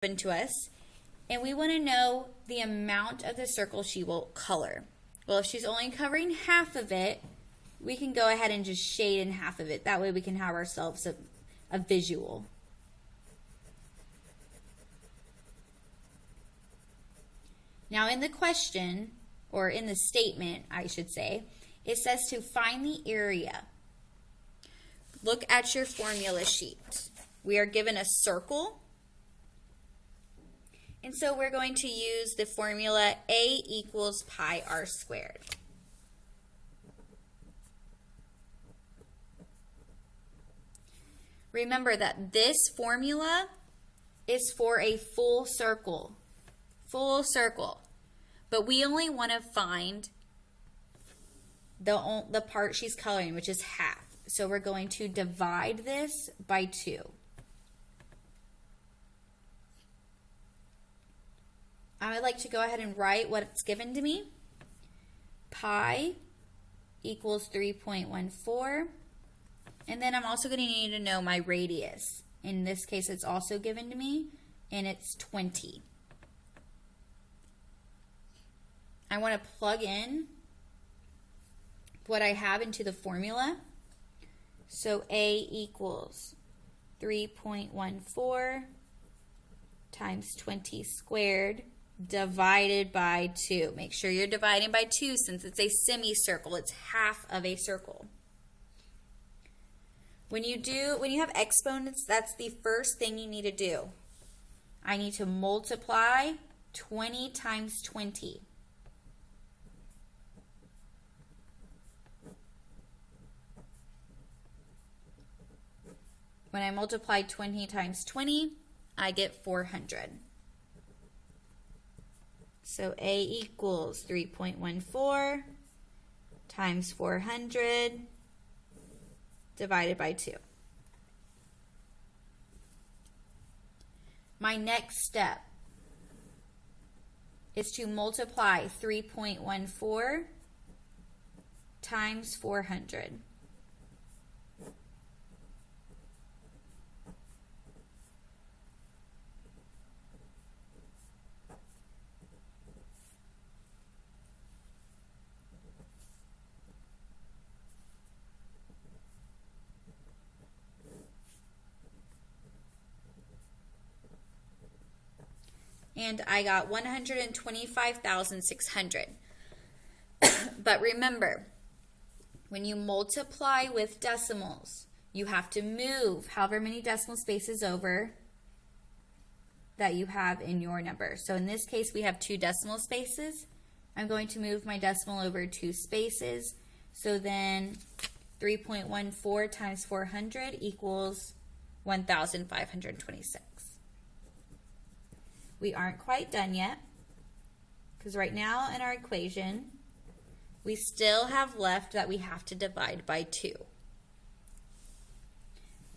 given to us, and we want to know the amount of the circle she will color. Well, if she's only covering half of it, we can go ahead and just shade in half of it. That way we can have ourselves a visual. Now in the question, or in the statement, I should say, it says to find the area. Look at your formula sheet. We are given a circle. And so we're going to use the formula A equals pi r squared. Remember that this formula is for a full circle. Full circle. But we only want to find the part she's coloring, which is half. So we're going to divide this by 2. I would like to go ahead and write what's given to me. Pi equals 3.14. And then I'm also going to need to know my radius. In this case, it's also given to me, and it's 20. I want to plug in what I have into the formula. So A equals 3.14 times 20 squared divided by 2. Make sure you're dividing by 2 since it's a semicircle. It's half of a circle. When you have exponents, that's the first thing you need to do. I need to multiply 20 times 20. When I multiply 20 times 20, I get 400. So A equals 3.14 times 400 divided by 2. My next step is to multiply 3.14 times 400. And I got 125,600. But remember, when you multiply with decimals, you have to move however many decimal spaces over that you have in your number. So in this case, we have 2 decimal spaces. I'm going to move my decimal over 2 spaces. So then 3.14 times 400 equals 1,526. We aren't quite done yet, because right now in our equation, we still have left that we have to divide by 2.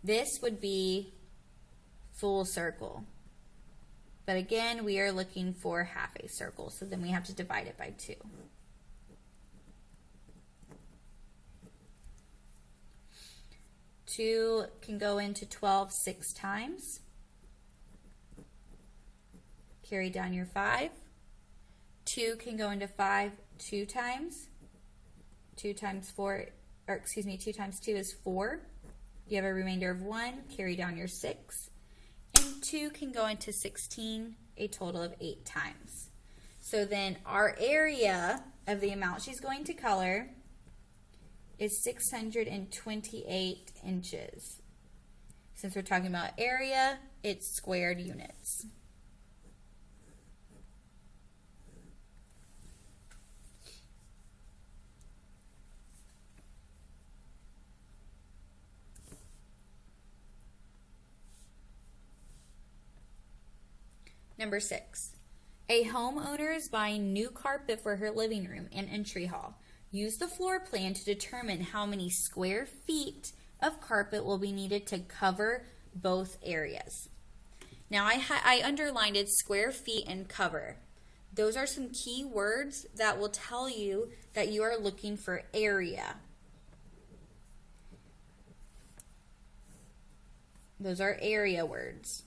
This would be full circle. But again, we are looking for half a circle, so then we have to divide it by 2. Two can go into 12 6 times. Carry down your 5. 2 can go into 5 2 times. 2 times 2 is 4. You have a remainder of 1. Carry down your 6. And 2 can go into 16, a total of 8 times. So then our area of the amount she's going to color is 628 inches. Since we're talking about area, it's squared units. Number 6, a homeowner is buying new carpet for her living room and entry hall. Use the floor plan to determine how many square feet of carpet will be needed to cover both areas. Now I underlined it, square feet and cover. Those are some key words that will tell you that you are looking for area. Those are area words.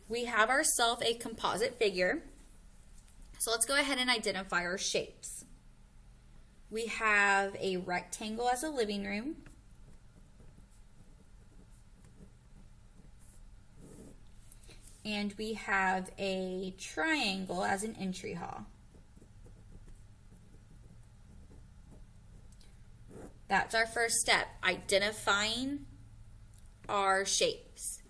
we have ourselves a composite figure. So let's go ahead and identify our shapes. We have a rectangle as a living room. And we have a triangle as an entry hall. That's our first step, identifying our shapes.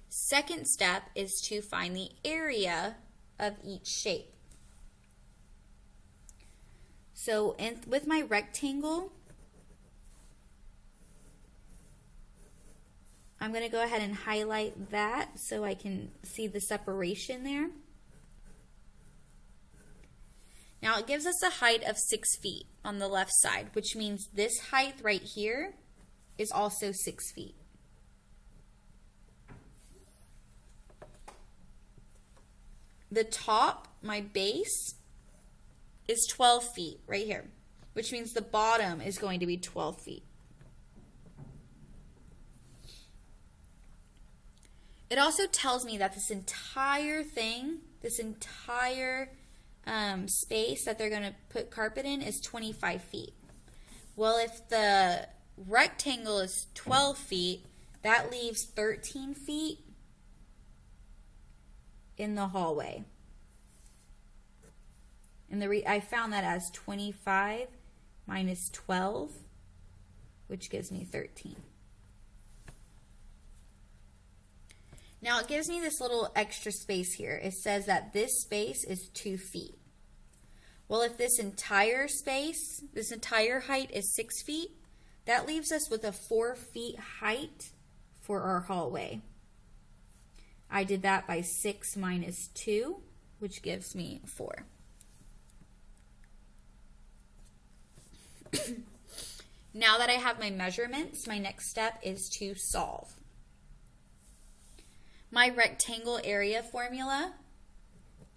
Second step is to find the area of each shape. So with my rectangle, I'm going to go ahead and highlight that so I can see the separation there. Now it gives us a height of 6 feet on the left side, which means this height right here is also 6 feet. The top, my base, is 12 feet right here, which means the bottom is going to be 12 feet. It also tells me that this entire thing, this entire space that they're going to put carpet in is 25 feet. Well, if the rectangle is 12 feet, that leaves 13 feet in the hallway. And I found that as 25 minus 12, which gives me 13. Now it gives me this little extra space here. It says that this space is 2 feet. Well, if this entire space, this entire height is 6 feet, that leaves us with a 4 feet height for our hallway. I did that by 6 minus 2, which gives me 4. Now that I have my measurements, my next step is to solve. My rectangle area formula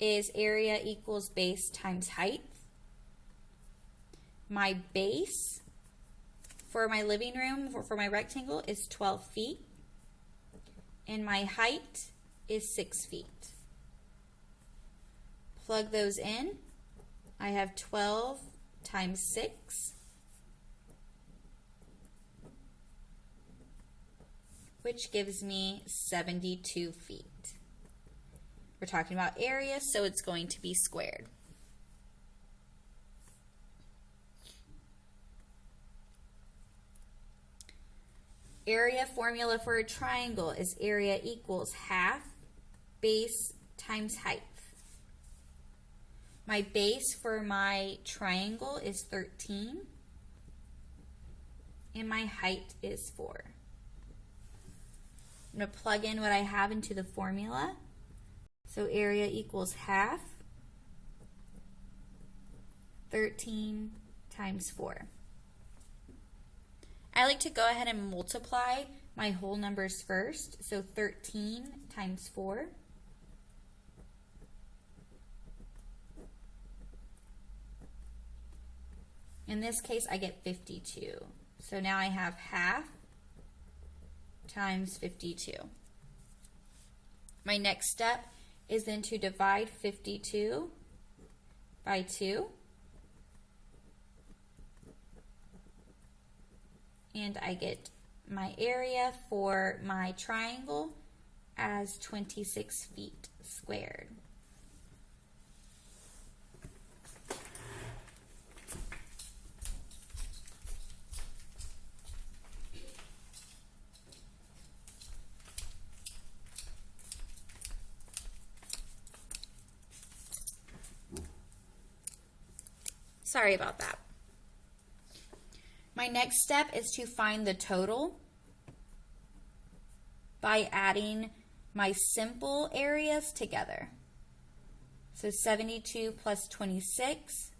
is area equals base times height. My base for my living room, for my rectangle, is 12 feet. And my height is 6 feet. Plug those in. I have 12 times 6, which gives me 72 feet. We're talking about area, so it's going to be squared. Area formula for a triangle is area equals half base times height. My base for my triangle is 13, and my height is 4. I'm going to plug in what I have into the formula. So area equals half 13 times 4. I like to go ahead and multiply my whole numbers first. So 13 times 4. In this case, I get 52. So now I have half times 52. My next step is then to divide 52 by 2. And I get my area for my triangle as 26 feet squared. Sorry about that. My next step is to find the total by adding my simple areas together. So 72 plus 26,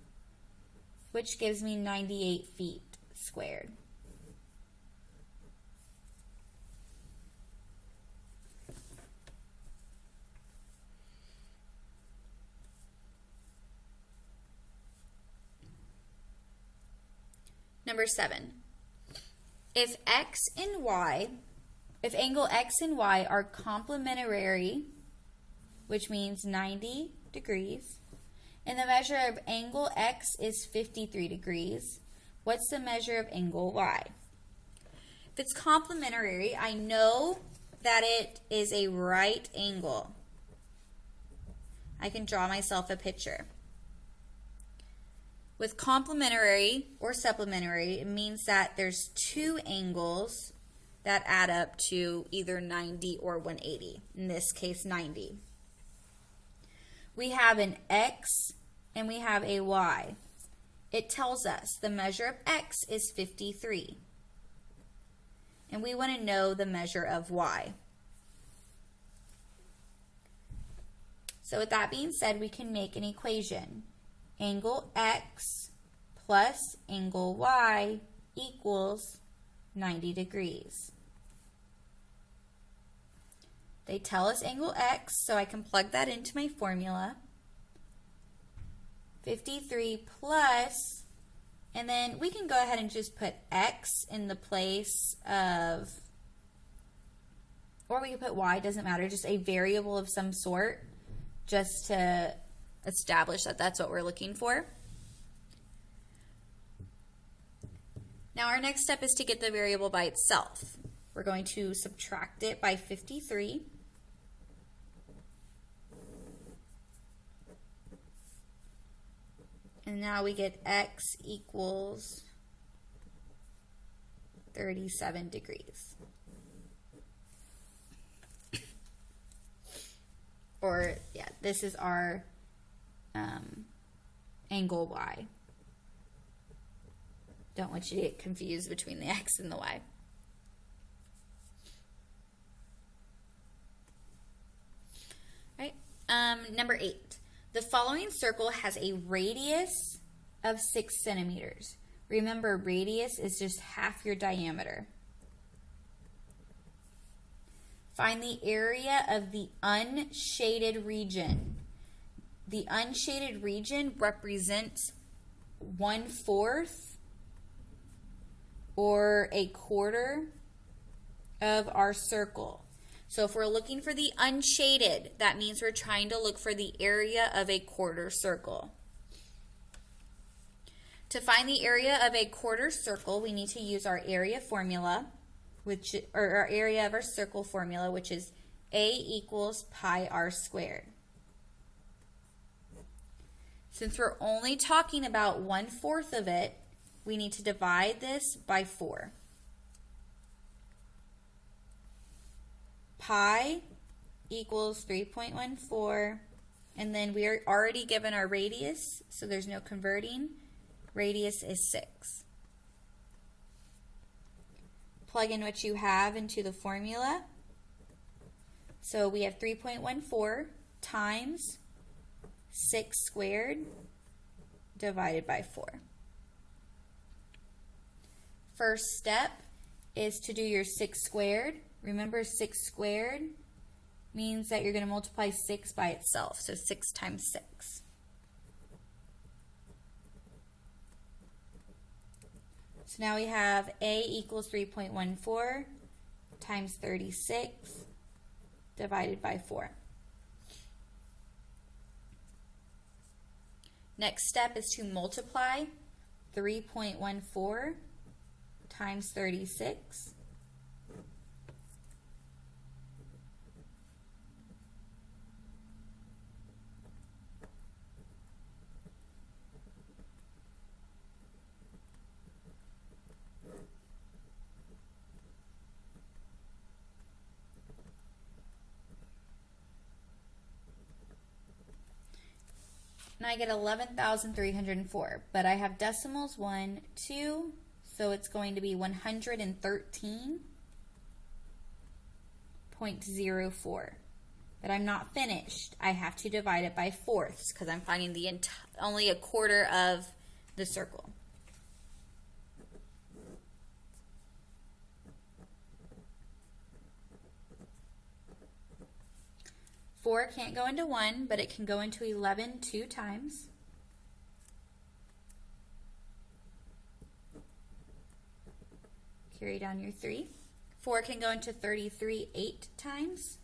which gives me 98 feet squared. Number 7, if angle x and y are complementary which means 90 degrees. And the measure of angle X is 53 degrees. What's the measure of angle Y? If it's complementary, I know that it is a right angle. I can draw myself a picture. With complementary or supplementary, it means that there's two angles that add up to either 90 or 180. In this case, 90. We have an X and we have a Y. It tells us the measure of X is 53. And we want to know the measure of Y. So with that being said, we can make an equation. Angle X plus angle Y equals 90 degrees. They tell us angle X, so I can plug that into my formula. 53 plus, and then we can go ahead and just put X in the place of, or we can put Y, doesn't matter, just a variable of some sort, just to establish that that's what we're looking for. Now our next step is to get the variable by itself. We're going to subtract it by 53. And now we get X equals 37 degrees. Or, yeah, this is our angle Y. Don't want you to get confused between the X and the Y. All right, number 8. The following circle has a radius of 6 centimeters. Remember, radius is just half your diameter. Find the area of the unshaded region. The unshaded region represents 1/4 or a quarter of our circle. So if we're looking for the unshaded, that means we're trying to look for the area of a quarter circle. To find the area of a quarter circle, we need to use our area formula, or our area of our circle formula, which is A equals pi r squared. Since we're only talking about 1/4 of it, we need to divide this by 4. Pi equals 3.14, and then we are already given our radius, so there's no converting. Radius is 6. Plug in what you have into the formula. So we have 3.14 times 6 squared divided by 4. First step is to do your 6 squared. Remember, 6 squared means that you're going to multiply 6 by itself. So 6 times 6. So now we have A equals 3.14 times 36 divided by 4. Next step is to multiply 3.14 times 36. And I get 11,304, but I have decimals 1, 2, so it's going to be 113.04. But I'm not finished. I have to divide it by fourths because I'm finding only a quarter of the circle. Four can't go into 1, but it can go into 11 2 times. Carry down your 3. 4 can go into 33 8 times.